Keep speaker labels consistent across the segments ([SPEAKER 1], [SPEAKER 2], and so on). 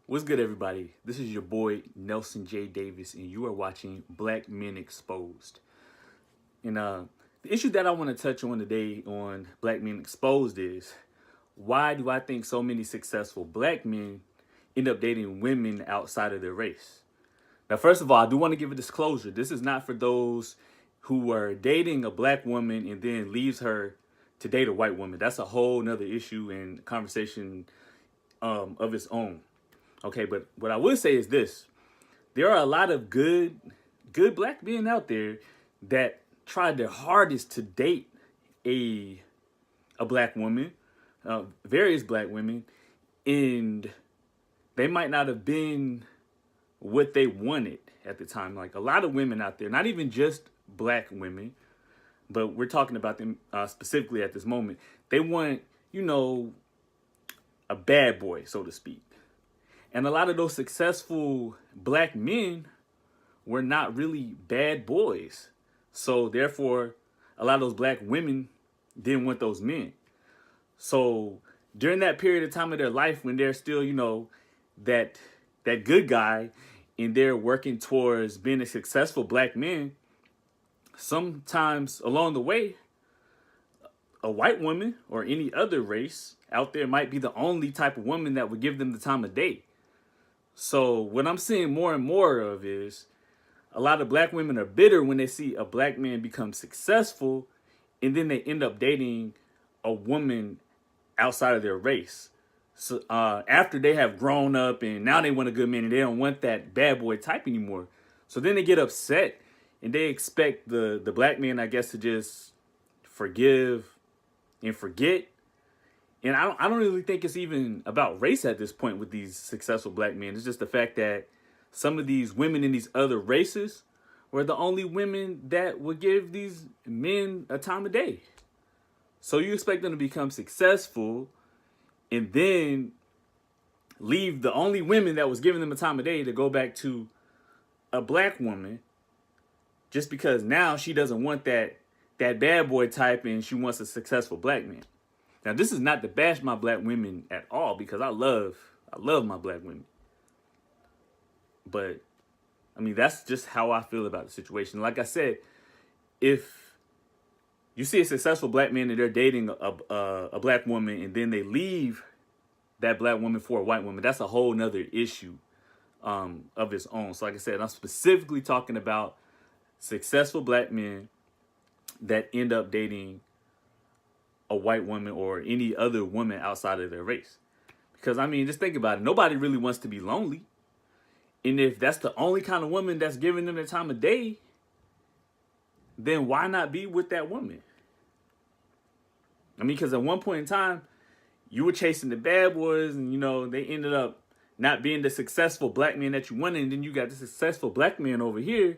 [SPEAKER 1] What's good, everybody? This is your boy Nelson J. Davis, and you are watching Black Men Exposed. And the issue that I want to touch on today on Black Men Exposed is why do I think so many successful black men end up dating women outside of their race? Now, first of all, I do want to give a disclosure. This is not for those who are dating a black woman and then leaves her to date a white woman. That's a whole nother issue and conversation of its own. Okay, but what I would say is this: there are a lot of good black men out there that tried their hardest to date a black woman, various black women, and they might not have been what they wanted at the time. Like a lot of women out there, not even just black women, but we're talking about them specifically at this moment. They want, a bad boy, so to speak. And a lot of those successful black men were not really bad boys. So therefore, a lot of those black women didn't want those men. So during that period of time of their life when they're still, that good guy and they're working towards being a successful black man, sometimes along the way, a white woman or any other race out there might be the only type of woman that would give them the time of day. So what I'm seeing more and more of is a lot of black women are bitter when they see a black man become successful and then they end up dating a woman outside of their race. So after they have grown up and now they want a good man and they don't want that bad boy type anymore. So then they get upset and they expect the black man, I guess, to just forgive and forget. And I don't really think it's even about race at this point with these successful black men. It's just the fact that some of these women in these other races were the only women that would give these men a time of day. So you expect them to become successful and then leave the only women that was giving them a time of day to go back to a black woman just because now she doesn't want that bad boy type and she wants a successful black man. Now, this is not to bash my black women at all because I love my black women. But, I mean, that's just how I feel about the situation. Like I said, if you see a successful black man and they're dating a black woman and then they leave that black woman for a white woman, that's a whole nother issue of its own. So like I said, I'm specifically talking about successful black men that end up dating a white woman or any other woman outside of their race. Because, I mean, just think about it. Nobody really wants to be lonely. And if that's the only kind of woman that's giving them the time of day, then why not be with that woman? I mean, because at one point in time, you were chasing the bad boys and, they ended up not being the successful black man that you wanted. And then you got the successful black man over here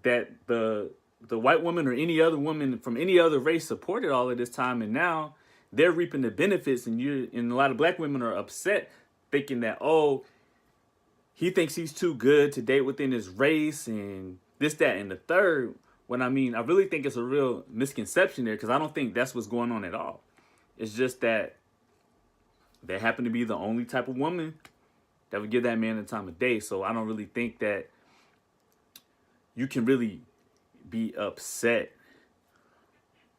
[SPEAKER 1] that the white woman or any other woman from any other race supported all of this time, and now they're reaping the benefits, and a lot of black women are upset, thinking that, oh, he thinks he's too good to date within his race, and this, that, and the third. When I mean, I really think it's a real misconception there, because I don't think that's what's going on at all. It's just that they happen to be the only type of woman that would give that man the time of day. So I don't really think that you can really be upset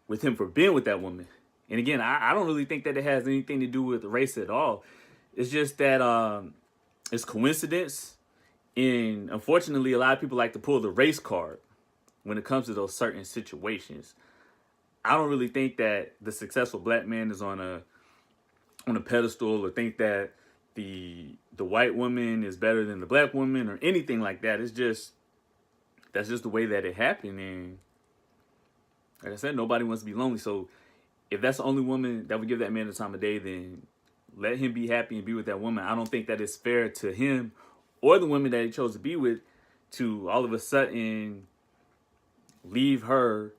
[SPEAKER 1] with him for being with that woman. And again, I don't really think that it has anything to do with race at all. It's just that it's coincidence. And unfortunately, a lot of people like to pull the race card when it comes to those certain situations. I don't really think that the successful black man is on a pedestal or think that the white woman is better than the black woman or anything like that. It's just that's just the way that it happened. And like I said, nobody wants to be lonely. So if that's the only woman that would give that man the time of day, then let him be happy and be with that woman. I don't think that it's fair to him or the woman that he chose to be with to all of a sudden leave her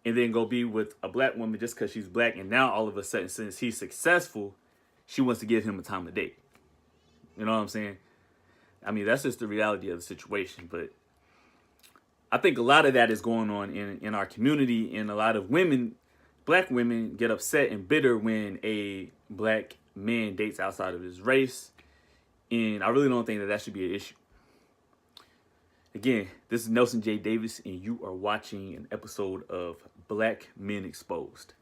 [SPEAKER 1] and then go be with a black woman just because she's black. And now all of a sudden, since he's successful, she wants to give him a time of day. You know what I'm saying? I mean, that's just the reality of the situation. But I think a lot of that is going on in our community, and a lot of women, black women, get upset and bitter when a black man dates outside of his race. And I really don't think that should be an issue. Again, this is Nelson J. Davis, and you are watching an episode of Black Men Exposed.